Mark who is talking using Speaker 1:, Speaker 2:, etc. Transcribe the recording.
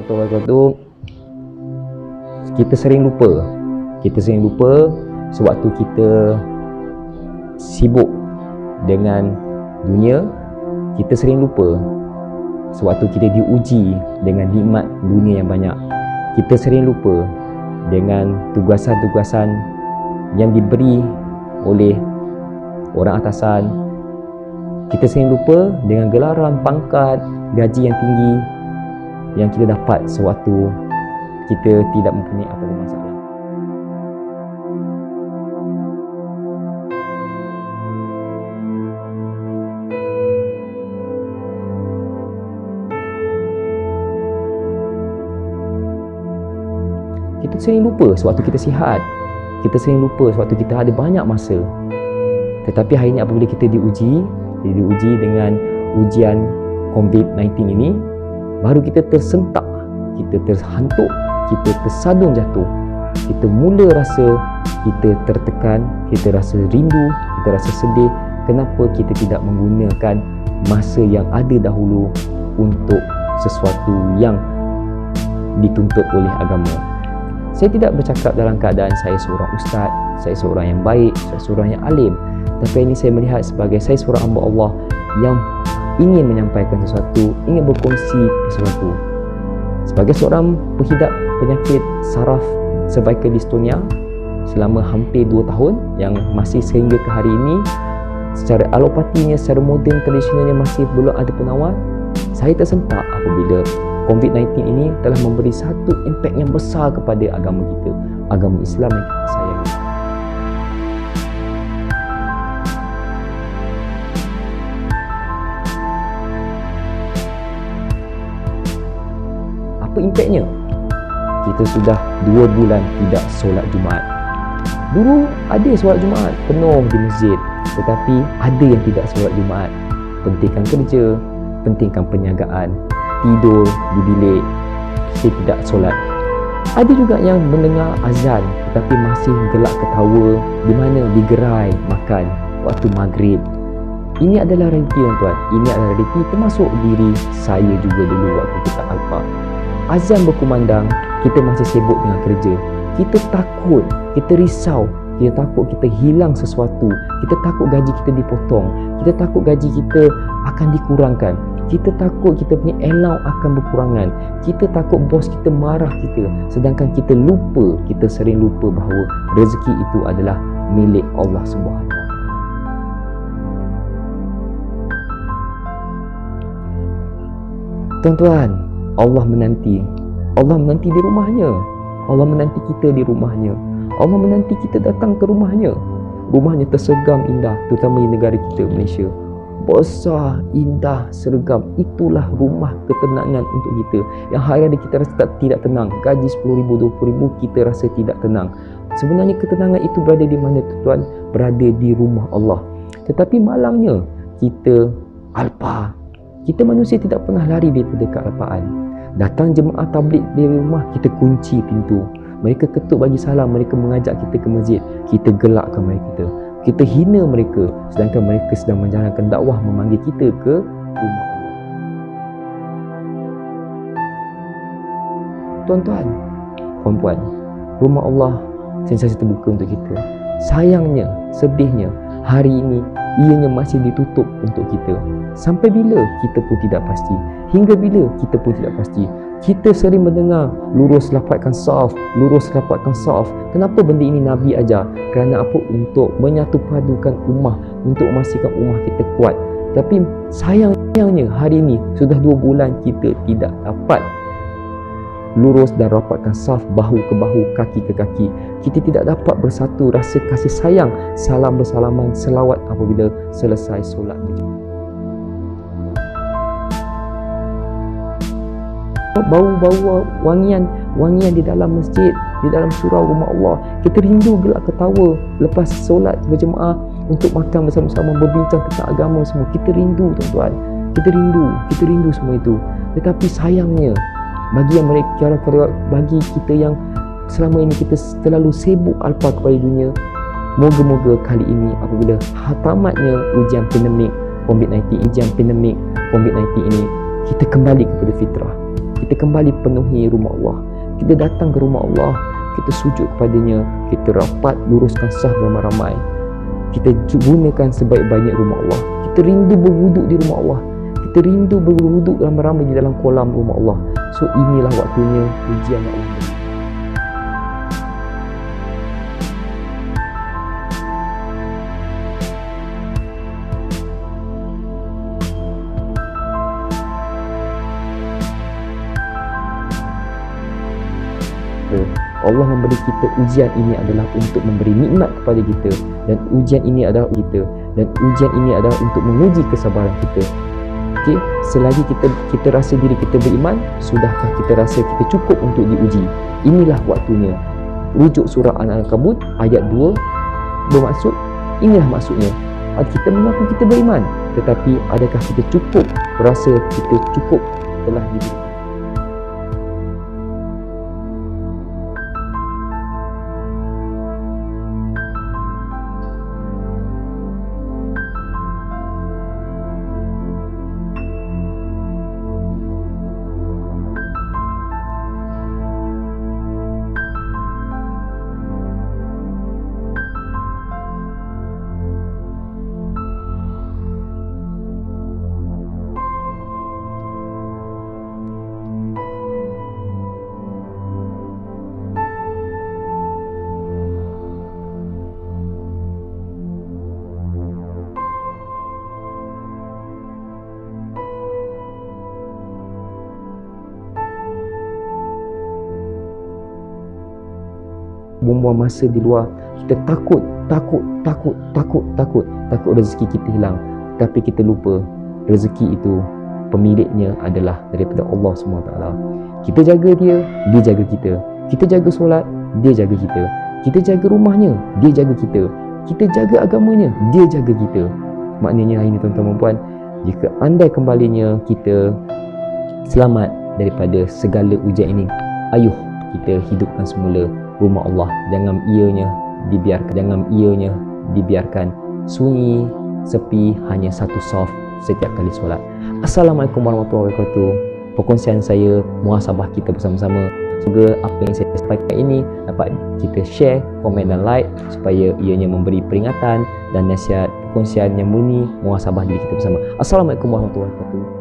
Speaker 1: warahmatullahi wabarakatuh. Kita sering lupa sewaktu kita sibuk dengan dunia. Kita sering lupa sewaktu kita diuji dengan nikmat dunia yang banyak. Kita sering lupa dengan tugasan-tugasan yang diberi oleh orang atasan. Kita sering lupa dengan gelaran, pangkat, gaji yang tinggi yang kita dapat sewaktu kita tidak mempunyai apa-apa masalah. Kita sering lupa sewaktu kita sihat. Kita sering lupa sewaktu kita ada banyak masa. Tetapi hari ini apabila kita diuji dengan ujian COVID-19 ini, baru kita tersentak, kita terhantuk, kita tersadung jatuh. Kita mula rasa kita tertekan, kita rasa rindu, kita rasa sedih. Kenapa kita tidak menggunakan masa yang ada dahulu untuk sesuatu yang dituntut oleh agama? Saya tidak bercakap dalam keadaan saya seorang ustaz, saya seorang yang baik, saya seorang yang alim. Tapi ini saya melihat sebagai saya seorang hamba Allah yang ingin menyampaikan sesuatu, ingin berkongsi sesuatu. Sebagai seorang pengidap penyakit saraf cervical dystonia selama hampir 2 tahun yang masih sehingga ke hari ini secara alopatinya, secara moden tradisionalnya masih belum ada penawar, saya tersentak apabila COVID-19 ini telah memberi satu impak yang besar kepada agama kita, agama Islam yang kita sayangi. Apa impaknya? Kita sudah 2 bulan tidak solat Jumaat. Dulu ada solat Jumaat penuh di masjid, tetapi ada yang tidak solat Jumaat. Pentingkan kerja, pentingkan perniagaan, tidur di bilik, kita tidak solat. Ada juga yang mendengar azan tetapi masih gelak ketawa di mana di gerai makan waktu maghrib. Ini adalah realiti tuan-tuan. Ini adalah realiti termasuk diri saya juga dulu waktu kita alfa. Azan berkumandang, kita masih sibuk dengan kerja. Kita takut, kita risau, kita takut kita hilang sesuatu, kita takut gaji kita dipotong, kita takut gaji kita akan dikurangkan, kita takut kita punya allowance akan berkurangan, kita takut bos kita marah kita. Sedangkan kita sering lupa bahawa rezeki itu adalah milik Allah Subhanahu. Tuan-tuan, Allah menanti di rumahnya. Allah menanti kita di rumahnya. Allah menanti kita datang ke rumahnya. Rumahnya tersergam indah, terutama di negara kita Malaysia. Besar, indah, sergam. Itulah rumah ketenangan untuk kita. Yang hari-hari kita rasa tidak tenang. Gaji 10,000, 20,000 kita rasa tidak tenang. Sebenarnya ketenangan itu berada di mana tuan? Berada di rumah Allah. Tetapi malangnya kita alpa. Kita manusia tidak pernah lari daripada kealpaan. Datang jemaah tabligh di rumah, kita kunci pintu. Mereka ketuk bagi salam, mereka mengajak kita ke masjid, kita gelakkan mereka. Kita hina mereka sedangkan mereka sedang menjalankan dakwah memanggil kita ke rumah Allah. Tuan-tuan, puan-puan, rumah Allah sentiasa terbuka untuk kita. Sayangnya, sedihnya, hari ini ianya masih ditutup untuk kita. Sampai bila kita pun tidak pasti. Hingga bila kita pun tidak pasti. Kita sering mendengar lurus rapatkan saf, lurus rapatkan saf. Kenapa benda ini Nabi ajar? Kerana apa? Untuk menyatu padukan ummah, untuk memastikan ummah kita kuat. Tapi sayangnya hari ini sudah 2 bulan kita tidak dapat lurus dan rapatkan saf, bahu ke bahu, kaki ke kaki. Kita tidak dapat bersatu rasa kasih sayang, salam bersalaman, selawat apabila selesai solat berjemaah. Bau-bau wangian di dalam masjid, di dalam surau rumah Allah. Kita rindu gelak ketawa lepas solat berjemaah untuk makan bersama-sama, berbincang tentang agama semua. Kita rindu tuan-tuan. Kita rindu semua itu. Tetapi sayangnya bagi kita yang selama ini kita terlalu sibuk alpa kepada dunia, moga-moga kali ini apabila tamatnya ujian pandemik COVID-19 ini, kita kembali kepada fitrah. kita kembali penuhi rumah Allah. Kita datang ke rumah Allah, kita sujud kepadanya, kita rapat luruskan saf ramai-ramai. Kita gunakan sebaik-baiknya rumah Allah. Kita rindu berwuduk di rumah Allah. Kita rindu berwuduk ramai-ramai di dalam kolam rumah Allah. So inilah waktunya ujian Allah. Allah memberi kita ujian ini adalah untuk memberi nikmat kepada kita, dan ujian ini adalah untuk menguji kesabaran kita. Okey, selagi kita rasa diri kita beriman, sudahkah kita rasa kita cukup untuk diuji? Inilah waktunya. Rujuk surah Al-Ankabut ayat 2 bermaksud, inilah maksudnya. Kita mengaku kita beriman, tetapi adakah kita cukup rasa kita cukup telah diberi? Buang-buang masa di luar, kita takut rezeki kita hilang, tapi kita lupa rezeki itu pemiliknya adalah daripada Allah SWT. Kita jaga dia, dia jaga kita. Kita jaga solat, dia jaga kita. Kita jaga rumahnya, dia jaga kita. Kita jaga agamanya, dia jaga kita. Maknanya hari ini tuan-tuan dan puan, jika andai kembalinya kita selamat daripada segala ujian ini, ayuh kita hidupkan semula rumah Allah. Jangan ianya dibiarkan sunyi, sepi, hanya satu saf setiap kali solat. Assalamualaikum warahmatullahi wabarakatuh. Perkongsian saya, muhasabah kita bersama-sama. Semoga apa yang saya sampaikan ini dapat kita share, komen dan like, supaya ianya memberi peringatan dan nasihat, perkongsian yang murni, muhasabah diri kita bersama. Assalamualaikum warahmatullahi wabarakatuh.